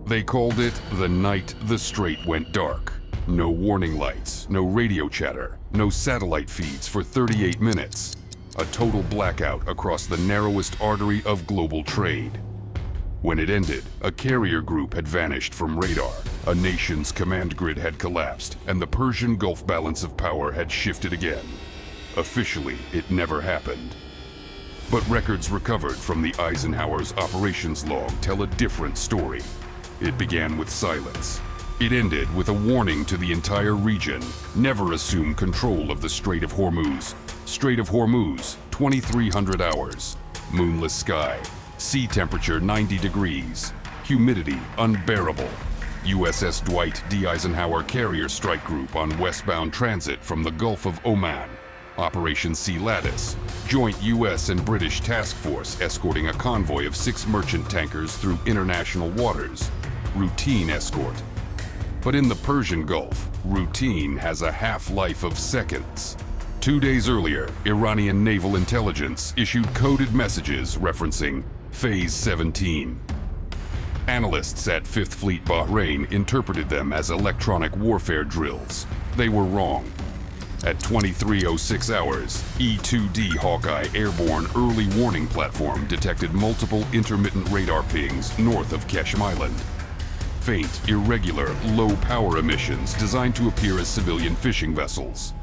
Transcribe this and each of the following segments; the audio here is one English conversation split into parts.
They called it the night the Strait went dark. No warning lights, no radio chatter, no satellite feeds for 38 minutes. A total blackout across the narrowest artery of global trade. When it ended, a carrier group had vanished from radar, a nation's command grid had collapsed, and the Persian Gulf balance of power had shifted again. Officially, it never happened. But records recovered from the Eisenhower's operations log tell a different story. It began with silence. It ended with a warning to the entire region: never assume control of the Strait of Hormuz. Strait of Hormuz, 2300 hours. Moonless sky. Sea temperature 90 degrees. Humidity unbearable. USS Dwight D. Eisenhower Carrier Strike Group on westbound transit from the Gulf of Oman. Operation Sea Lattice. Joint U.S. and British task force escorting a convoy of 6 merchant tankers through international waters. Routine escort. But in the Persian Gulf, routine has a half-life of seconds. 2 days earlier, Iranian naval intelligence issued coded messages referencing Phase 17. Analysts at 5th Fleet Bahrain interpreted them as electronic warfare drills. They were wrong. At 23:06 hours, E-2D Hawkeye airborne early warning platform detected multiple intermittent radar pings north of Keshem Island. Faint, irregular, low-power emissions designed to appear as civilian fishing vessels.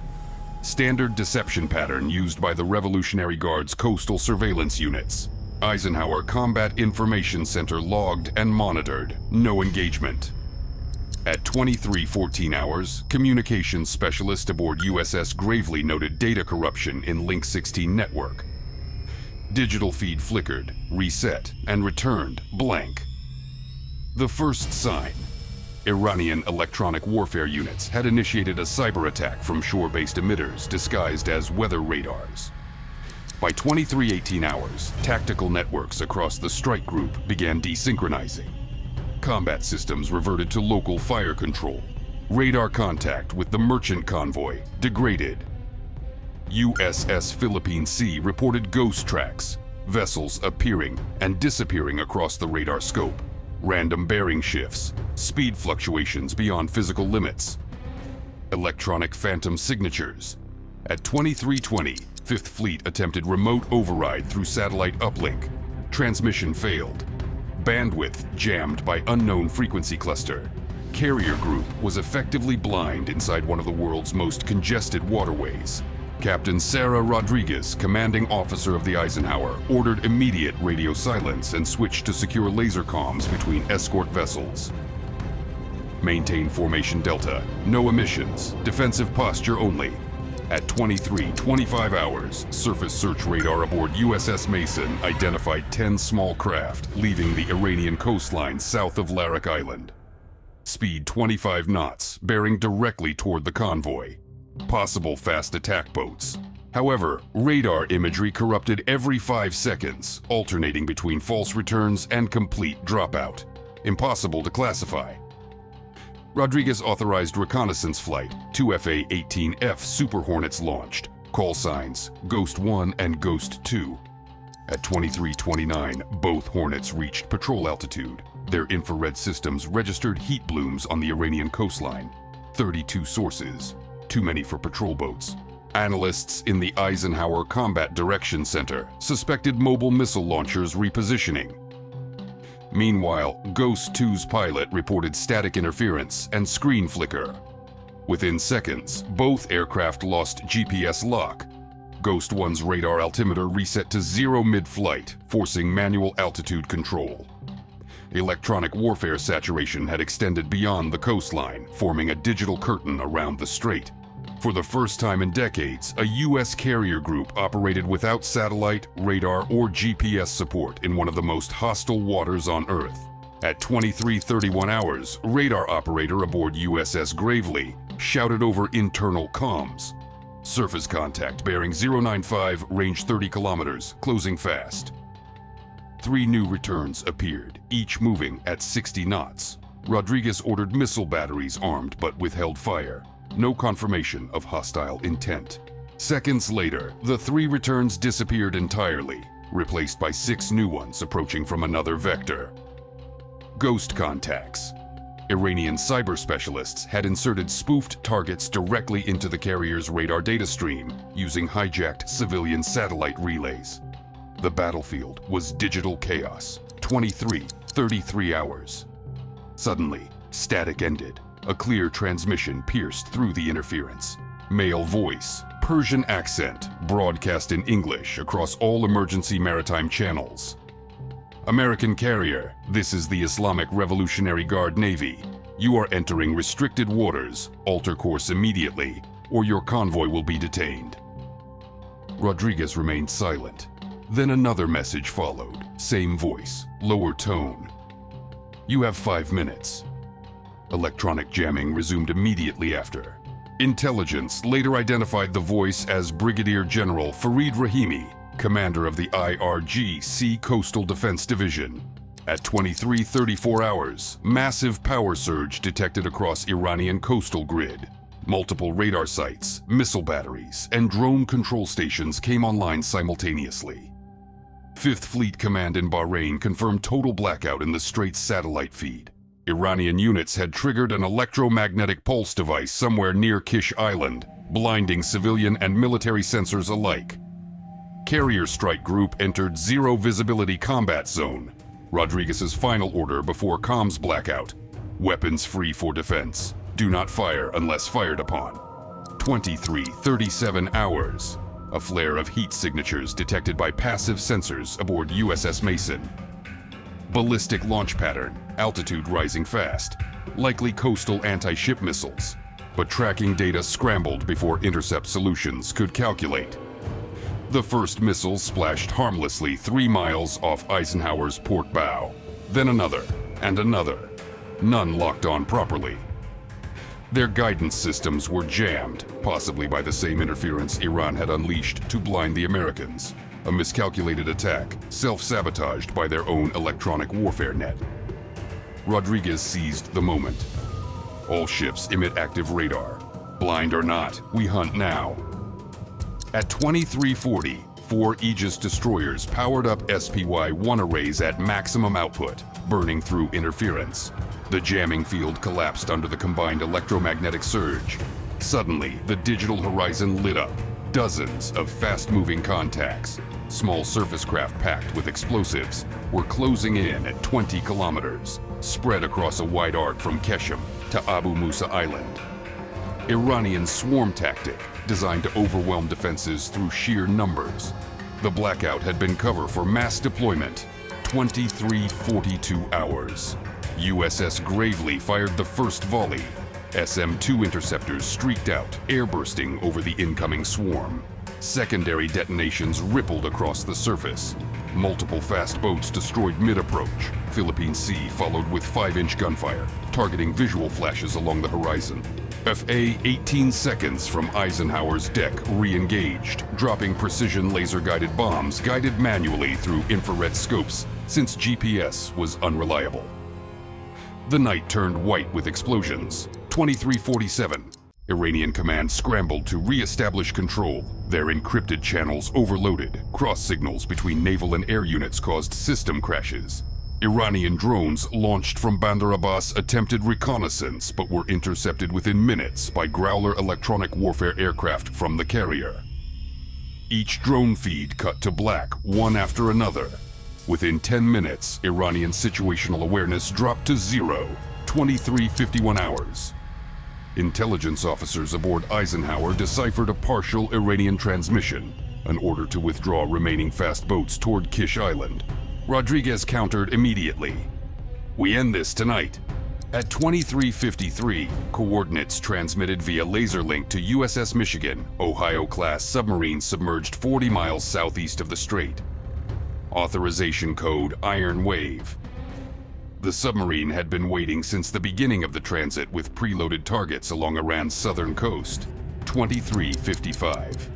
Standard deception pattern used by the Revolutionary Guard's coastal surveillance units. Eisenhower Combat Information Center logged and monitored. No engagement. At 23:14 hours, communications specialist aboard USS Gravely noted data corruption in Link 16 network. Digital feed flickered, reset, and returned blank. The first sign. Iranian electronic warfare units had initiated a cyber attack from shore-based emitters disguised as weather radars. By 23:18 hours, tactical networks across the strike group began desynchronizing. Combat systems reverted to local fire control. Radar contact with the merchant convoy degraded. USS Philippine Sea reported ghost tracks, vessels appearing and disappearing across the radar scope. Random bearing shifts, speed fluctuations beyond physical limits. Electronic phantom signatures. At 23:20, 5th Fleet attempted remote override through satellite uplink. Transmission failed. Bandwidth jammed by unknown frequency cluster. Carrier group was effectively blind inside one of the world's most congested waterways. Captain Sarah Rodriguez, commanding officer of the Eisenhower, ordered immediate radio silence and switched to secure laser comms between escort vessels. Maintain formation delta, no emissions, defensive posture only. At 23:25 hours, surface search radar aboard USS Mason identified 10 small craft leaving the Iranian coastline south of Larak Island. Speed 25 knots, bearing directly toward the convoy. Possible fast attack boats. However, radar imagery corrupted every 5 seconds, alternating between false returns and complete dropout. Impossible to classify. Rodriguez authorized reconnaissance flight. 2 FA-18F Super Hornets launched. Call signs Ghost 1 and Ghost 2. At 23:29, both Hornets reached patrol altitude. Their infrared systems registered heat blooms on the Iranian coastline. 32 sources. Too many for patrol boats. Analysts in the Eisenhower Combat Direction Center suspected mobile missile launchers repositioning. Meanwhile, Ghost 2's pilot reported static interference and screen flicker. Within seconds, both aircraft lost GPS lock. Ghost 1's radar altimeter reset to 0 mid-flight, forcing manual altitude control. Electronic warfare saturation had extended beyond the coastline, forming a digital curtain around the strait. For the first time in decades, a U.S. carrier group operated without satellite, radar, or GPS support in one of the most hostile waters on Earth. At 23:31 hours, radar operator aboard USS Gravely shouted over internal comms. Surface contact bearing 095, range 30 kilometers, closing fast. 3 new returns appeared, each moving at 60 knots. Rodriguez ordered missile batteries armed but withheld fire. No confirmation of hostile intent. Seconds later, the 3 returns disappeared entirely, replaced by 6 new ones approaching from another vector. Ghost contacts. Iranian cyber specialists had inserted spoofed targets directly into the carrier's radar data stream using hijacked civilian satellite relays. The battlefield was digital chaos, 33 hours. Suddenly, static ended. A clear transmission pierced through the interference. Male voice, Persian accent, broadcast in English across all emergency maritime channels. American carrier, this is the Islamic Revolutionary Guard Navy. You are entering restricted waters. Alter course immediately, or your convoy will be detained. Rodriguez remained silent. Then another message followed. Same voice, lower tone. You have 5 minutes. Electronic jamming resumed immediately after. Intelligence later identified the voice as Brigadier General Farid Rahimi, commander of the IRG Sea Coastal Defense Division. At 23:34 hours, massive power surge detected across Iranian coastal grid. Multiple radar sites, missile batteries, and drone control stations came online simultaneously. Fifth Fleet Command in Bahrain confirmed total blackout in the Strait satellite feed. Iranian units had triggered an electromagnetic pulse device somewhere near Kish Island, blinding civilian and military sensors alike. Carrier strike group entered zero visibility combat zone. Rodriguez's final order before comms blackout. Weapons free for defense. Do not fire unless fired upon. 23:37 hours. A flare of heat signatures detected by passive sensors aboard USS Mason. Ballistic launch pattern, altitude rising fast. Likely coastal anti-ship missiles. But tracking data scrambled before intercept solutions could calculate. The first missile splashed harmlessly 3 miles off Eisenhower's port bow. Then another, and another. None locked on properly. Their guidance systems were jammed, possibly by the same interference Iran had unleashed to blind the Americans. A miscalculated attack, self-sabotaged by their own electronic warfare net. Rodriguez seized the moment. All ships emit active radar. Blind or not, we hunt now. At 23:40, 4 Aegis destroyers powered up SPY-1 arrays at maximum output, burning through interference. The jamming field collapsed under the combined electromagnetic surge. Suddenly, the digital horizon lit up. Dozens of fast-moving contacts, small surface craft packed with explosives, were closing in at 20 kilometers, spread across a wide arc from Keshem to Abu Musa Island. Iranian swarm tactic, designed to overwhelm defenses through sheer numbers. The blackout had been cover for mass deployment. 23:42 hours. USS Gravely fired the first volley. SM-2 interceptors streaked out, airbursting over the incoming swarm. Secondary detonations rippled across the surface. Multiple fast boats destroyed mid-approach. Philippine Sea followed with 5-inch gunfire, targeting visual flashes along the horizon. FA 18 seconds from Eisenhower's deck re-engaged, dropping precision laser-guided bombs guided manually through infrared scopes since GPS was unreliable. The night turned white with explosions. 23:47. Iranian command scrambled to re-establish control. Their encrypted channels overloaded. Cross signals between naval and air units caused system crashes. Iranian drones launched from Bandar Abbas attempted reconnaissance but were intercepted within minutes by Growler electronic warfare aircraft from the carrier. Each drone feed cut to black, one after another. Within 10 minutes, Iranian situational awareness dropped to zero, 23:51 hours. Intelligence officers aboard Eisenhower deciphered a partial Iranian transmission, an order to withdraw remaining fast boats toward Kish Island. Rodriguez countered immediately. We end this tonight. At 23:53, coordinates transmitted via laser link to USS Michigan, Ohio-class submarine submerged 40 miles southeast of the Strait. Authorization code Iron Wave. The submarine had been waiting since the beginning of the transit with preloaded targets along Iran's southern coast. 23:55.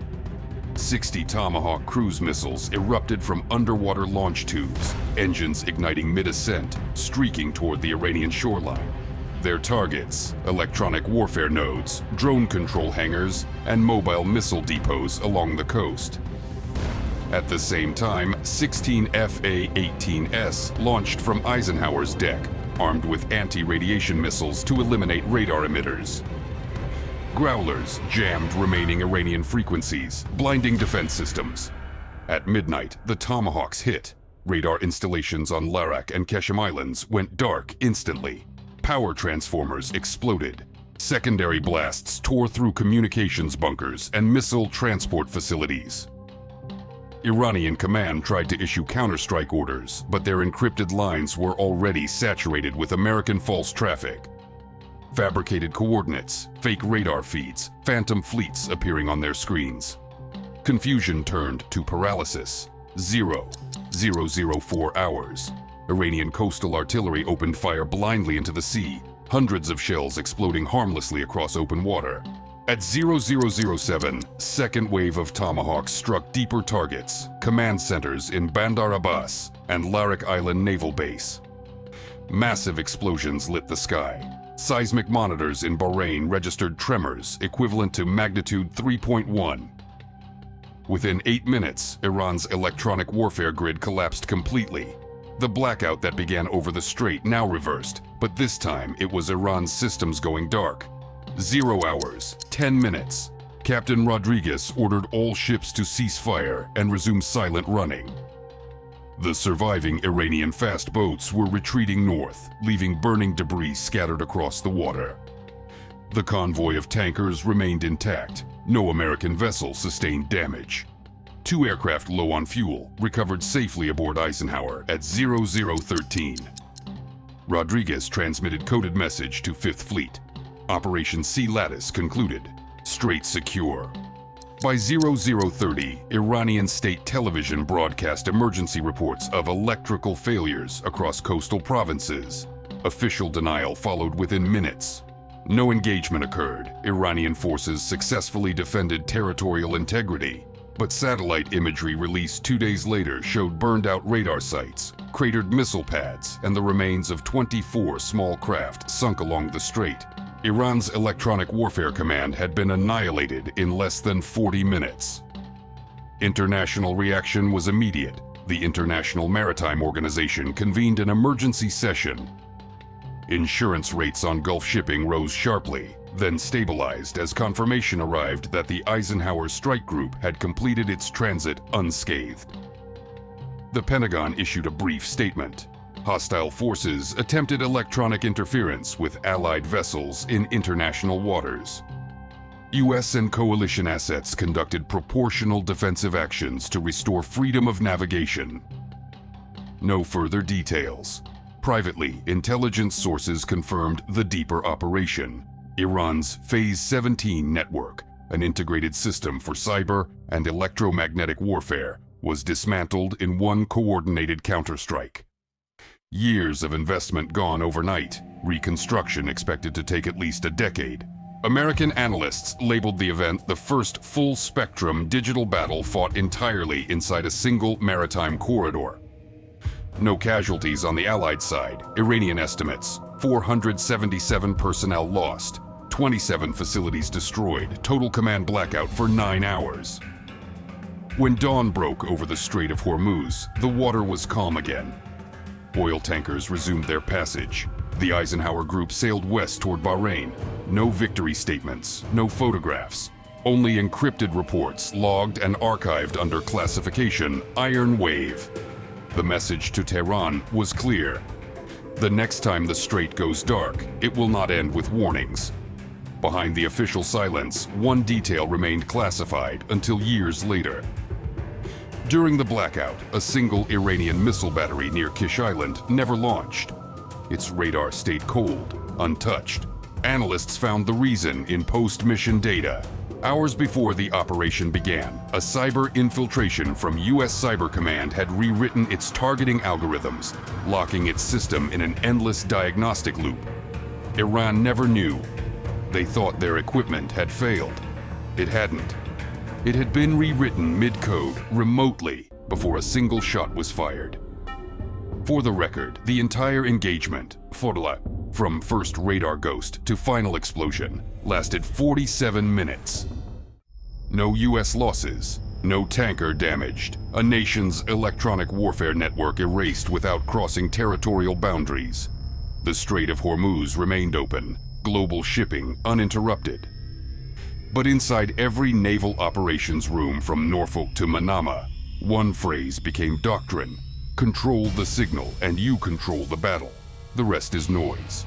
60 Tomahawk cruise missiles erupted from underwater launch tubes, engines igniting mid-ascent, streaking toward the Iranian shoreline. Their targets, electronic warfare nodes, drone control hangars, and mobile missile depots along the coast. At the same time, 16 FA-18S launched from Eisenhower's deck, armed with anti-radiation missiles to eliminate radar emitters. Growlers jammed remaining Iranian frequencies, blinding defense systems. At midnight, the Tomahawks hit. Radar installations on Larak and Keshem Islands went dark instantly. Power transformers exploded. Secondary blasts tore through communications bunkers and missile transport facilities. Iranian command tried to issue counterstrike orders, but their encrypted lines were already saturated with American false traffic. Fabricated coordinates, fake radar feeds, phantom fleets appearing on their screens. Confusion turned to paralysis. 0:04 hours. Iranian coastal artillery opened fire blindly into the sea, hundreds of shells exploding harmlessly across open water. At 0007, second wave of Tomahawks struck deeper targets, command centers in Bandar Abbas and Larak Island Naval Base. Massive explosions lit the sky. Seismic monitors in Bahrain registered tremors equivalent to magnitude 3.1. Within 8 minutes, Iran's electronic warfare grid collapsed completely. The blackout that began over the Strait now reversed, but this time it was Iran's systems going dark. 0 hours, 10 minutes. Captain Rodriguez ordered all ships to cease fire and resume silent running. The surviving Iranian fast boats were retreating north, leaving burning debris scattered across the water. The convoy of tankers remained intact. No American vessel sustained damage. 2 aircraft low on fuel recovered safely aboard Eisenhower at 0013. Rodriguez transmitted coded message to 5th Fleet. Operation Sea Lattice concluded. Strait secure. By 0030, Iranian state television broadcast emergency reports of electrical failures across coastal provinces. Official denial followed within minutes. No engagement occurred. Iranian forces successfully defended territorial integrity, but satellite imagery released 2 days later showed burned-out radar sites, cratered missile pads, and the remains of 24 small craft sunk along the strait. Iran's electronic warfare command had been annihilated in less than 40 minutes. International reaction was immediate. The International Maritime Organization convened an emergency session. Insurance rates on Gulf shipping rose sharply, then stabilized as confirmation arrived that the Eisenhower strike group had completed its transit unscathed. The Pentagon issued a brief statement. Hostile forces attempted electronic interference with Allied vessels in international waters. U.S. and coalition assets conducted proportional defensive actions to restore freedom of navigation. No further details. Privately, intelligence sources confirmed the deeper operation. Iran's Phase 17 network, an integrated system for cyber and electromagnetic warfare, was dismantled in one coordinated counterstrike. Years of investment gone overnight, reconstruction expected to take at least a decade. American analysts labeled the event the first full-spectrum digital battle fought entirely inside a single maritime corridor. No casualties on the Allied side. Iranian estimates: 477 personnel lost, 27 facilities destroyed, total command blackout for 9 hours. When dawn broke over the Strait of Hormuz, the water was calm again. Oil tankers resumed their passage. The Eisenhower group sailed west toward Bahrain. No victory statements, no photographs. Only encrypted reports logged and archived under classification Iron Wave. The message to Tehran was clear. The next time the Strait goes dark, it will not end with warnings. Behind the official silence, one detail remained classified until years later. During the blackout, a single Iranian missile battery near Kish Island never launched. Its radar stayed cold, untouched. Analysts found the reason in post-mission data. Hours before the operation began, a cyber infiltration from U.S. Cyber Command had rewritten its targeting algorithms, locking its system in an endless diagnostic loop. Iran never knew. They thought their equipment had failed. It hadn't. It had been rewritten mid-code, remotely, before a single shot was fired. For the record, the entire engagement, from first radar ghost to final explosion, lasted 47 minutes. No U.S. losses, no tanker damaged, a nation's electronic warfare network erased without crossing territorial boundaries. The Strait of Hormuz remained open, global shipping uninterrupted. But inside every naval operations room from Norfolk to Manama, one phrase became doctrine: control the signal and you control the battle. The rest is noise.